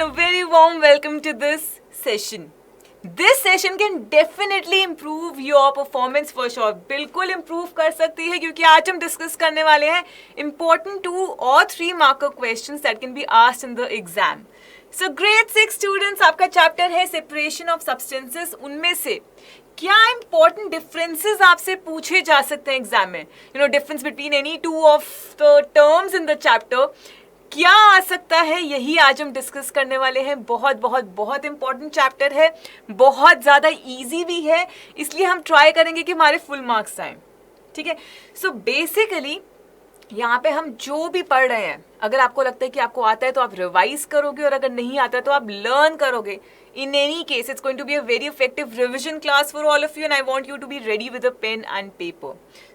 a very warm welcome to this session. This session can definitely improve your performance for sure. बिल्कुल improve कर सकती है क्योंकि आज हम discuss करने वाले हैं important 2 और 3 marker questions that can be asked in the exam. So grade 6 students, आपका chapter है separation of substances. उनमें से क्या important differences आपसे पूछे जा सकते हैं एग्जाम में? Difference between any two of the terms in the chapter. क्या आ सकता है, यही आज हम डिस्कस करने वाले हैं. बहुत बहुत बहुत इंपॉर्टेंट चैप्टर है, बहुत ज़्यादा इजी भी है, इसलिए हम ट्राई करेंगे कि हमारे फुल मार्क्स आए. ठीक है. सो बेसिकली यहाँ पे हम जो भी पढ़ रहे हैं, अगर आपको लगता है कि आपको आता है तो आप रिवाइज करोगे, और अगर नहीं आता है तो आप लर्न करोगे. In any case, it's going to be a very effective revision class for all of you, and I want you to be ready with a pen and paper.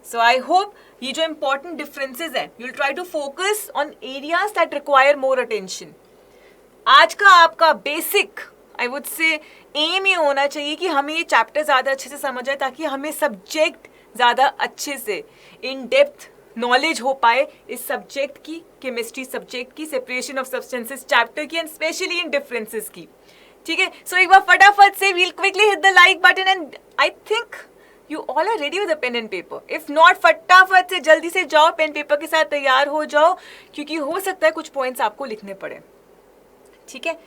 So I hope ये जो important differences हैं, you'll try to focus on areas that require more attention. आज का आपका basic, I would say, aim ये होना चाहिए कि हमें ये chapter ज़्यादा अच्छे से समझ आए, ताकि हमें subject ज़्यादा अच्छे से in depth नॉलेज हो पाए इस सब्जेक्ट की, केमिस्ट्री सब्जेक्ट की, सेपरेशन ऑफ सब्सटेंसेस चैप्टर की, एंड स्पेशली इन डिफरेंसेस की. ठीक है. सो एक बार फटाफट से we'll quickly hit the like button, and I think you all are ready with the pen and paper. If not, फटाफट से जल्दी से जाओ, पेन पेपर के साथ तैयार हो जाओ, क्योंकि हो सकता है कुछ पॉइंट्स आपको लिखने पड़े. ठीक है.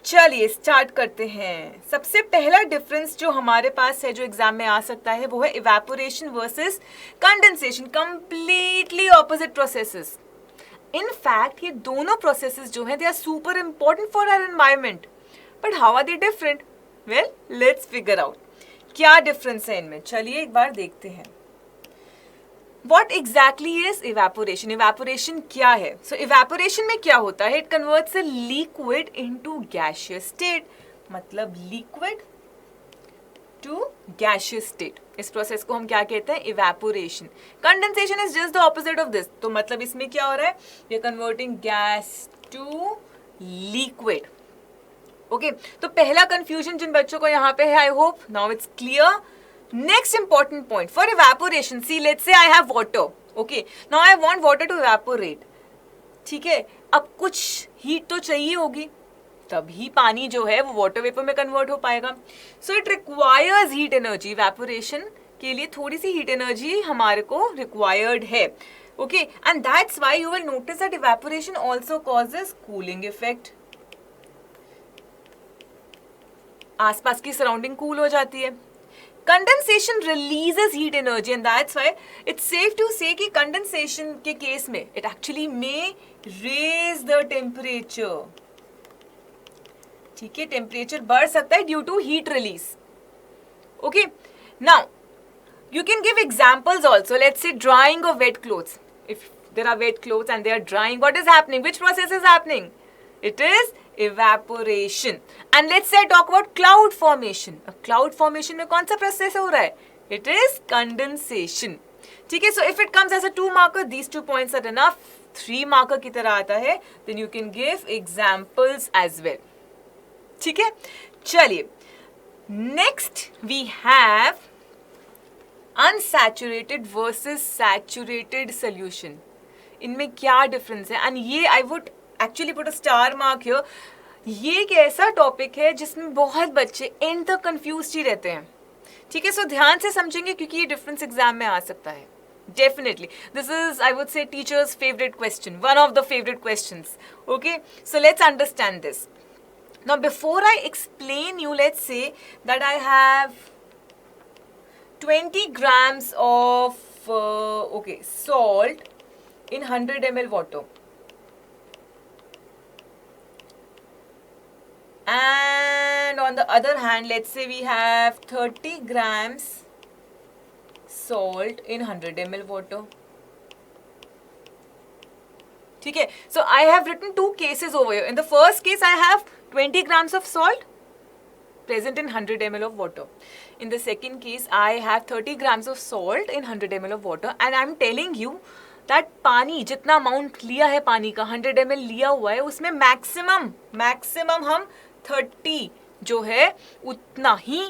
चलिए स्टार्ट करते हैं. सबसे पहला डिफरेंस जो हमारे पास है, जो एग्जाम में आ सकता है, वो है evaporation versus condensation. Completely opposite processes. In fact ये दोनों प्रोसेसेस जो हैं, they are super important for our environment. But how are they different? Well, let's figure out क्या डिफरेंस है इनमें. चलिए एक बार देखते हैं. What exactly is evaporation? Evaporation क्या है? So evaporation में क्या होता है? It converts a liquid into gaseous state. मतलब liquid to gaseous state. इस प्रोसेस को हम क्या कहते हैं? Evaporation. Condensation is just the opposite of this. तो मतलब इसमें क्या हो रहा है? We are converting gas to liquid. Okay. तो पहला confusion जिन बच्चों को यहाँ पे है, I hope now it's clear. Next important point for evaporation. See, let's say I have water. Okay. Now I want water to evaporate. ठीक है. अब कुछ heat तो चाहिए होगी, तभी पानी जो है वो water vapor में convert हो पाएगा. So it requires heat energy. Evaporation के लिए थोड़ी सी heat energy हमारे को required है. Okay. And that's why you will notice that evaporation also causes cooling effect. आसपास की surrounding cool हो जाती है. Condensation releases heat energy, and that's why it's safe to say कि condensation के केस में it actually may raise the temperature. ठीक है. टेम्परेचर बढ़ सकता है due to heat release. Okay. Now you can give examples also. Let's say drying of wet clothes. If there are wet clothes and they are drying, what is happening? Which process is happening? It is evaporation. And let's say I talk about cloud formation. अब cloud formation में कौन सा process हो रहा है? It is condensation. ठीक है. So if it comes as a 2 marker, these 2 points are enough. 3 marker की तरह आता है, then you can give examples as well. ठीक है. चलिए. Next we have unsaturated versus saturated solution. इनमें क्या difference है? And ये I would actually put a star mark here. ये एक ऐसा टॉपिक है जिसमें बहुत बच्चे एंड तक कंफ्यूज्ड ही रहते हैं. ठीक है. सो ध्यान से समझेंगे क्योंकि ये डिफरेंस एग्जाम में आ सकता है. Definitely this is, I would say, teachers favourite question, one of the favourite questions. Okay. So let's understand this. Now before I explain you, let's say that I have 20 grams of salt in 100 ml water. And on the other hand, let's say we have 30 grams salt in 100 ml water. ठीक है. So I have written 2 cases over here. In the first case, I have 20 grams of salt present in 100 ml of water. In the second case, I have 30 grams of salt in 100 ml of water, and I'm telling you that पानी जितना amount लिया है, पानी का 100 ml लिया हुआ है, उसमें मैक्सिमम हम 30 जो है उतना ही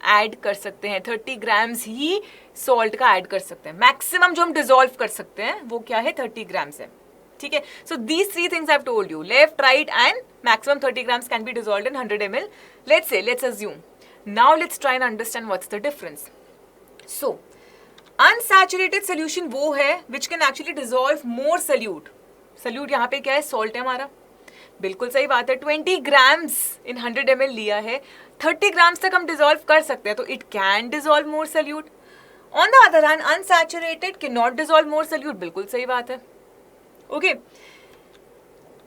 ऐड कर सकते हैं. 30 ग्राम्स ही सॉल्ट का ऐड कर सकते हैं. मैक्सिमम जो हम डिसॉल्व कर सकते हैं वो क्या है? 30 ग्राम्स है. ठीक है. So these three things I've told you, left, right and maximum 30 grams can be dissolved in 100 ml. Let's assume. Now let's try and understand what's the difference. So unsaturated solution वो है which can actually dissolve more solute. Solute यहाँ पे क्या है? Salt है हमारा. बिल्कुल सही बात है. 20 grams in 100 ml लिया है, 30 grams तक हम dissolve कर सकते हैं, तो it can dissolve more solute. On the other hand, unsaturated cannot dissolve more solute. बिल्कुल सही बात है. Okay.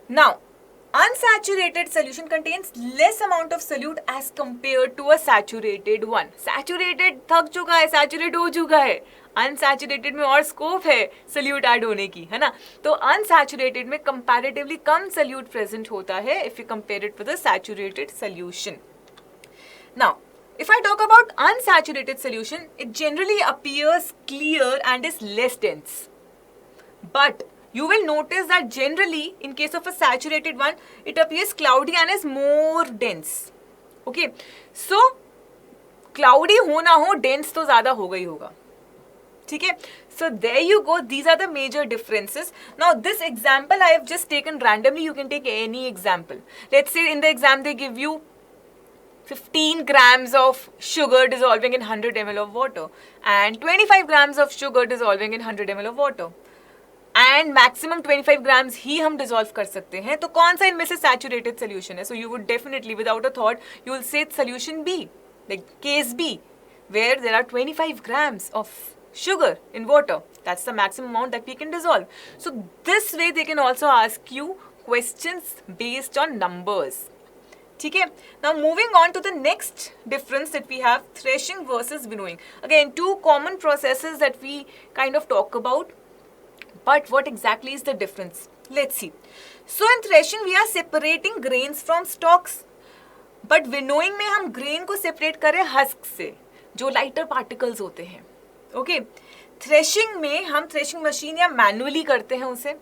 Now, unsaturated solution contains less amount of solute as compared to a saturated one. Saturated थक चुका है, saturate हो चुका है. Unsaturated में और scope है solute add होने की, है ना? तो unsaturated में comparatively कम solute present होता है if you compare it with a saturated solution. Now, if I talk about unsaturated solution, it generally appears clear and is less dense. But you will notice that generally, in case of a saturated one, it appears cloudy and is more dense. Okay, so cloudy हो ना हो, dense तो ज़्यादा होगा ही होगा. ठीक है? So there you go. These are the major differences. Now this example I have just taken randomly. You can take any example. Let's say in the exam they give you 15 grams of sugar dissolving in 100 ml of water and 25 grams of sugar dissolving in 100 ml of water. And maximum 25 grams ही हम dissolve कर सकते हैं, तो कौन सा इनमें से सैचुरेटेड सोल्यूशन है? So you would definitely without a thought you will say solution B, like case B, where there are 25 grams of sugar in water. That's the maximum amount that we can dissolve. So this way they can also ask you questions based on numbers. ठीक है? Now moving on to the next difference that we have, threshing versus winnowing. Again, two common processes that we kind of talk about. But what exactly is the difference? Let's see. So in threshing we are separating grains from stalks. But winnowing में हम grain को separate कर रहे हैं husk से, जो lighter particles होते हैं. Okay. Threshing में हम threshing machine या manually करते हैं उसे.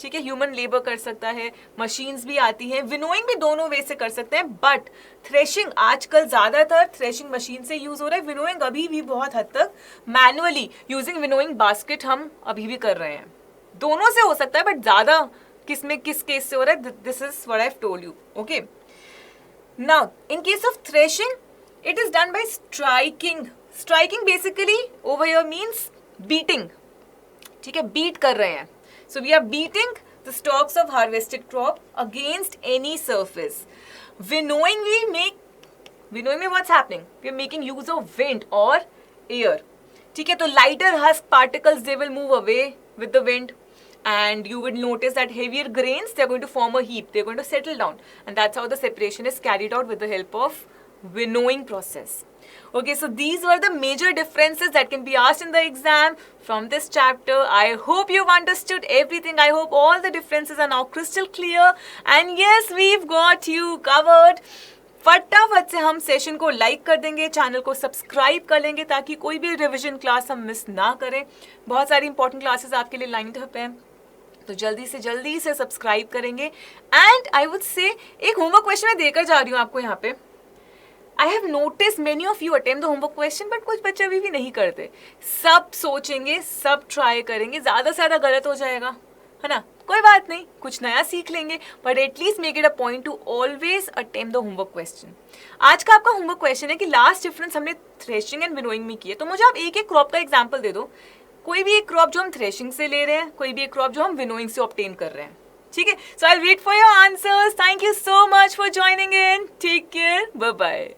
ठीक है, ह्यूमन लेबर कर सकता है, मशीन्स भी आती हैं, विनोइंग भी दोनों वे से कर सकते हैं, बट थ्रेशिंग आजकल ज़्यादातर थ्रेशिंग मशीन से यूज़ हो रहा है. विनोइंग अभी भी बहुत हद तक मैनुअली यूजिंग विनोइंग बास्केट हम अभी भी कर रहे हैं. दोनों से हो सकता है, बट ज़्यादा किस केस से हो रहा है, this is what I have told you. Okay, now in case of threshing it is done by striking. Striking basically over here means beating. ठीक है, बीट कर रहे हैं. So we are beating the stalks of harvested crop against any surface. Winnowing में what's happening? We are making use of wind or air. ठीक है, तो lighter husk particles they will move away with the wind, and you will notice that heavier grains they are going to form a heap. They are going to settle down, and that's how the separation is carried out with the help of winnowing process. Okay, so these were the major differences that can be asked in the exam from this chapter. I hope you've understood everything. I hope all the differences are now crystal clear. And yes, we've got you covered. फटाफट से हम session को like कर देंगे, channel को subscribe कर लेंगे ताकि कोई भी रिवीजन क्लास हम मिस ना करें. बहुत सारी इंपॉर्टेंट क्लासेस आपके लिए लाइन्ड अप हैं, तो जल्दी से सब्सक्राइब करेंगे. एंड आई वुड से एक होमवर्क क्वेश्चन मैं देकर जा रही हूँ आपको यहाँ पे. I have noticed many of you attempt the homework question, but कुछ बच्चे अभी भी नहीं करते. सब सोचेंगे, सब ट्राई करेंगे, ज़्यादा से ज़्यादा गलत हो जाएगा, है ना? कोई बात नहीं, कुछ नया सीख लेंगे, but at least make it a point two always attempt the homework question. आज का आपका होमवर्क क्वेश्चन है कि लास्ट डिफरेंस हमने थ्रेशिंग एंड विनोइंग में किया, तो मुझे आप एक एक क्रॉप का एग्जाम्पल दे दो. कोई भी एक क्रॉप जो हम थ्रेशिंग से ले रहे हैं, कोई भी एक क्रॉप जो हम विनोइंग से ऑब्टेन कर रहे हैं. ठीक है, so I will wait for your answers. Thank you so much for joining in. Take care, bye bye.